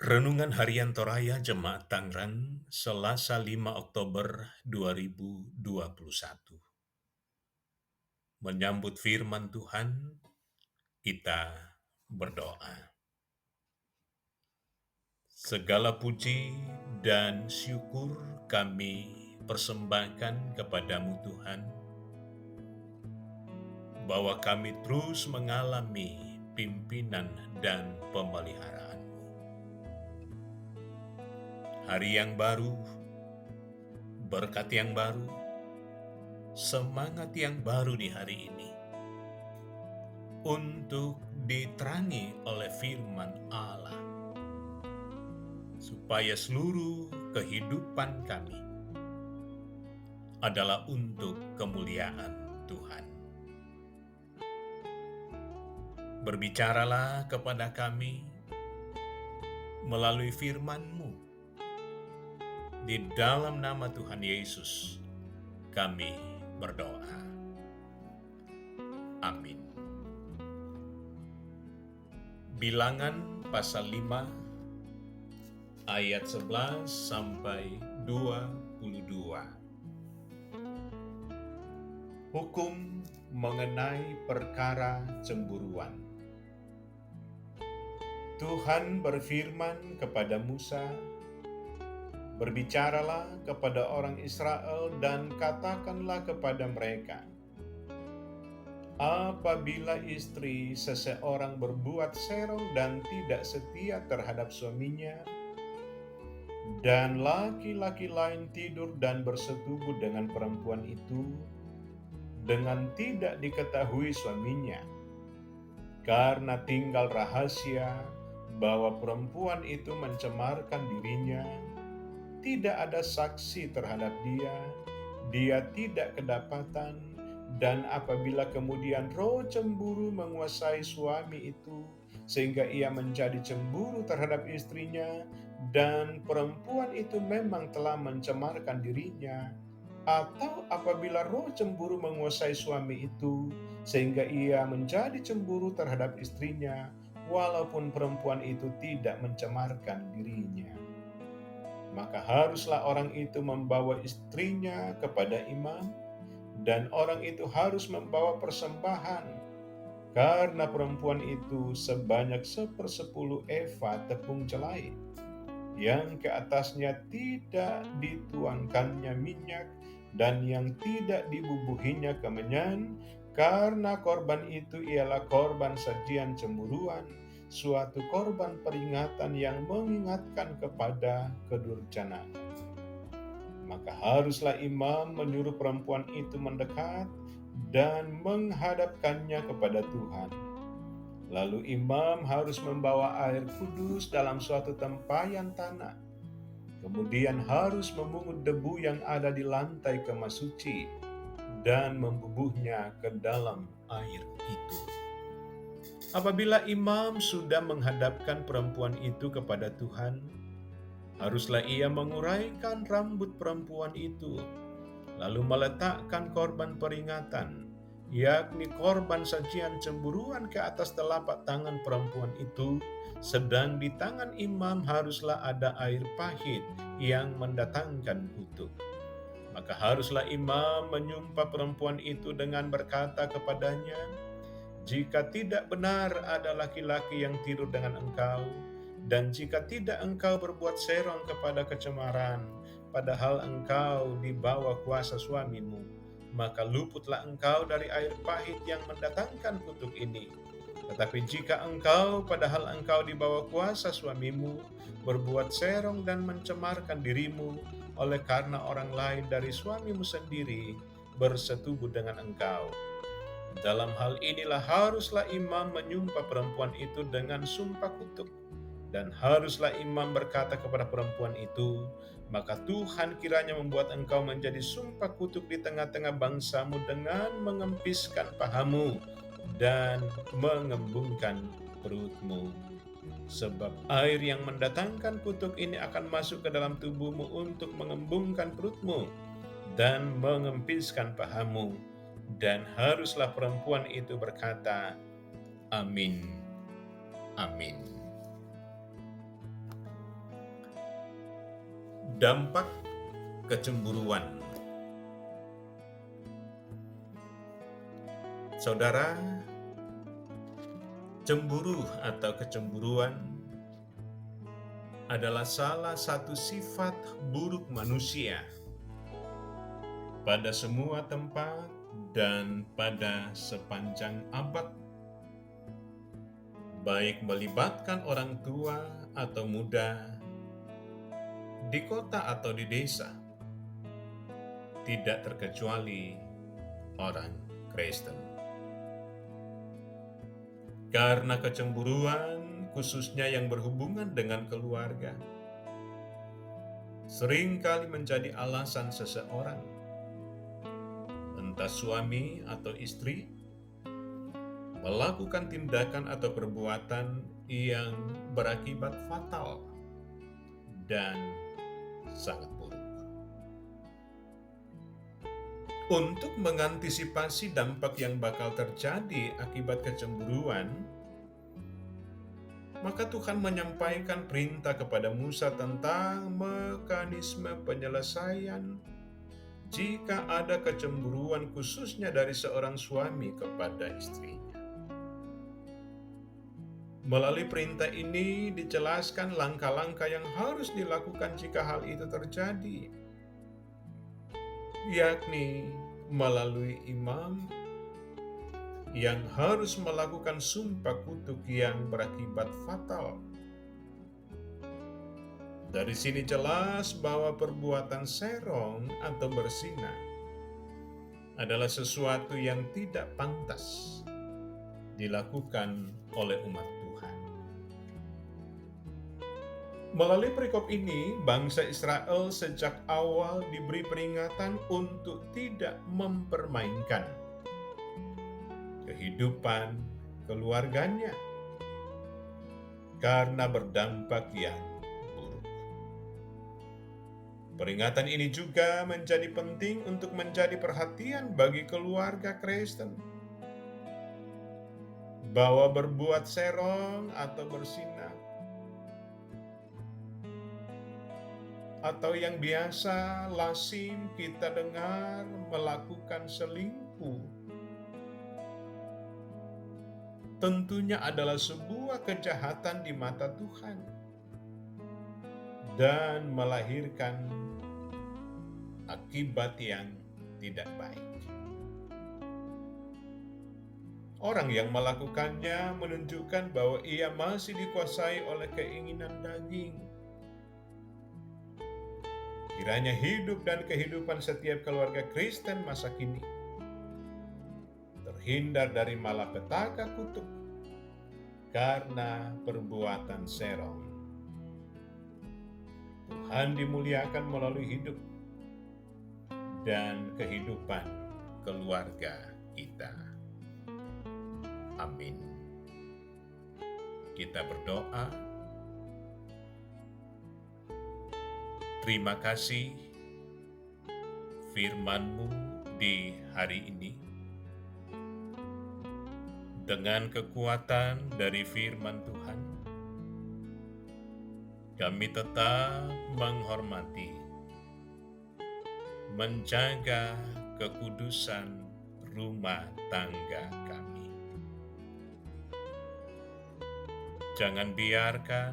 Renungan Harian Toraya Jemaat Tangerang, Selasa 5 Oktober 2021. Menyambut firman Tuhan, kita berdoa. Segala puji dan syukur kami persembahkan kepadamu Tuhan, bahwa kami terus mengalami pimpinan dan pemeliharaan-Mu. Hari yang baru, berkat yang baru, semangat yang baru di hari ini, untuk diterangi oleh firman Allah, supaya seluruh kehidupan kami adalah untuk kemuliaan Tuhan. Berbicaralah kepada kami melalui firman-Mu. Di dalam nama Tuhan Yesus, kami berdoa. Amin. Bilangan pasal 5 ayat 11 sampai 22. Hukum mengenai perkara cemburuan. Tuhan berfirman kepada Musa, "Berbicaralah kepada orang Israel dan katakanlah kepada mereka, apabila istri seseorang berbuat serong dan tidak setia terhadap suaminya, dan laki-laki lain tidur dan bersetubuh dengan perempuan itu, dengan tidak diketahui suaminya, karena tinggal rahasia bahwa perempuan itu mencemarkan dirinya, tidak ada saksi terhadap dia, dia tidak kedapatan, dan apabila kemudian roh cemburu menguasai suami itu, sehingga ia menjadi cemburu terhadap istrinya, dan perempuan itu memang telah mencemarkan dirinya, atau apabila roh cemburu menguasai suami itu, sehingga ia menjadi cemburu terhadap istrinya, walaupun perempuan itu tidak mencemarkan dirinya, maka haruslah orang itu membawa istrinya kepada imam, dan orang itu harus membawa persembahan, karena perempuan itu sebanyak 1/10 eva tepung celai, yang ke atasnya tidak dituangkannya minyak, dan yang tidak dibubuhinya kemenyan, karena korban itu ialah korban sajian cemburuan, suatu korban peringatan yang mengingatkan kepada kedurjanaan. Maka haruslah imam menyuruh perempuan itu mendekat dan menghadapkannya kepada Tuhan. Lalu imam harus membawa air kudus dalam suatu tempayan tanah, kemudian harus memungut debu yang ada di lantai kemah suci dan membubuhnya ke dalam air itu. Apabila imam sudah menghadapkan perempuan itu kepada Tuhan, haruslah ia menguraikan rambut perempuan itu, lalu meletakkan korban peringatan, yakni korban sajian cemburuan ke atas telapak tangan perempuan itu, sedang di tangan imam haruslah ada air pahit yang mendatangkan kutuk. Maka haruslah imam menyumpah perempuan itu dengan berkata kepadanya, "Jika tidak benar ada laki-laki yang tidur dengan engkau, dan jika tidak engkau berbuat serong kepada kecemaran, padahal engkau di bawah kuasa suamimu, maka luputlah engkau dari air pahit yang mendatangkan kutuk ini. Tetapi jika engkau, padahal engkau di bawah kuasa suamimu, berbuat serong dan mencemarkan dirimu, oleh karena orang lain dari suamimu sendiri bersetubuh dengan engkau, dalam hal inilah haruslah imam menyumpah perempuan itu dengan sumpah kutuk, dan haruslah imam berkata kepada perempuan itu, maka Tuhan kiranya membuat engkau menjadi sumpah kutuk di tengah-tengah bangsamu dengan mengempiskan pahamu dan mengembungkan perutmu. Sebab air yang mendatangkan kutuk ini akan masuk ke dalam tubuhmu untuk mengembungkan perutmu dan mengempiskan pahamu, dan haruslah perempuan itu berkata, Amin, amin." Dampak kecemburuan. Saudara, cemburu atau kecemburuan adalah salah satu sifat buruk manusia pada semua tempat dan pada sepanjang abad, baik melibatkan orang tua atau muda, di kota atau di desa, tidak terkecuali orang Kristen. Karena kecemburuan, khususnya yang berhubungan dengan keluarga, seringkali menjadi alasan seseorang, entah suami atau istri, melakukan tindakan atau perbuatan yang berakibat fatal dan sangat buruk. Untuk mengantisipasi dampak yang bakal terjadi akibat kecemburuan, maka Tuhan menyampaikan perintah kepada Musa tentang mekanisme penyelesaian jika ada kecemburuan, khususnya dari seorang suami kepada istrinya. Melalui perintah ini dijelaskan langkah-langkah yang harus dilakukan jika hal itu terjadi, yakni melalui imam yang harus melakukan sumpah kutuk yang berakibat fatal. Dari sini jelas bahwa perbuatan serong atau berzina adalah sesuatu yang tidak pantas dilakukan oleh umat Tuhan. Melalui perikop ini, bangsa Israel sejak awal diberi peringatan untuk tidak mempermainkan kehidupan keluarganya karena berdampak yang buruk. Peringatan ini juga menjadi penting untuk menjadi perhatian bagi keluarga Kristen, bahwa berbuat serong atau berzina atau yang biasa lazim kita dengar melakukan selingkuh, tentunya adalah sebuah kejahatan di mata Tuhan dan melahirkan akibat yang tidak baik. Orang yang melakukannya menunjukkan bahwa ia masih dikuasai oleh keinginan daging. Kiranya hidup dan kehidupan setiap keluarga Kristen masa kini terhindar dari malapetaka kutuk karena perbuatan serong. Tuhan dimuliakan melalui hidup dan kehidupan keluarga kita. Amin. Kita berdoa. Terima kasih firman-Mu di hari ini. Dengan kekuatan dari firman Tuhan, kami tetap menghormati, menjaga kekudusan rumah tangga kami. Jangan biarkan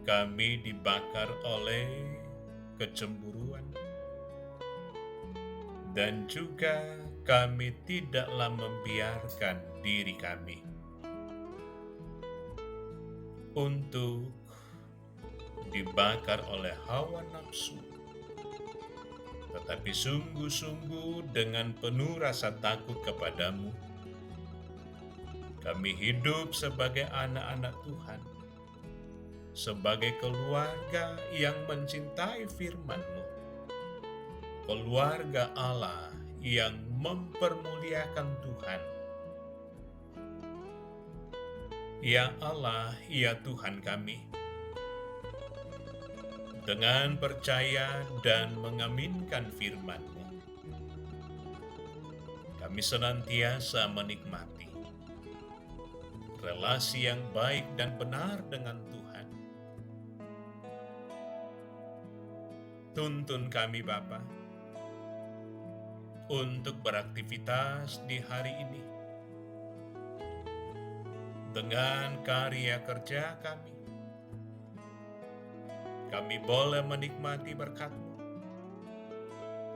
kami dibakar oleh kecemburuan, dan juga kami tidaklah membiarkan diri kami untuk dibakar oleh hawa nafsu, tetapi sungguh-sungguh dengan penuh rasa takut kepadamu, kami hidup sebagai anak-anak Tuhan, sebagai keluarga yang mencintai firman-Mu, keluarga Allah yang mempermuliakan Tuhan. Ya Allah, ya Tuhan kami, dengan percaya dan mengaminkan firman-Mu, kami senantiasa menikmati relasi yang baik dan benar dengan Tuhan. Tuntun kami Bapa untuk beraktivitas di hari ini dengan karya kerja kami. Kami boleh menikmati berkat-Mu.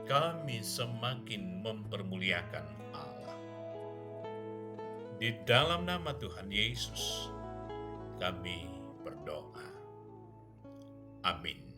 Kami semakin mempermuliakan Allah. Di dalam nama Tuhan Yesus, kami berdoa. Amin.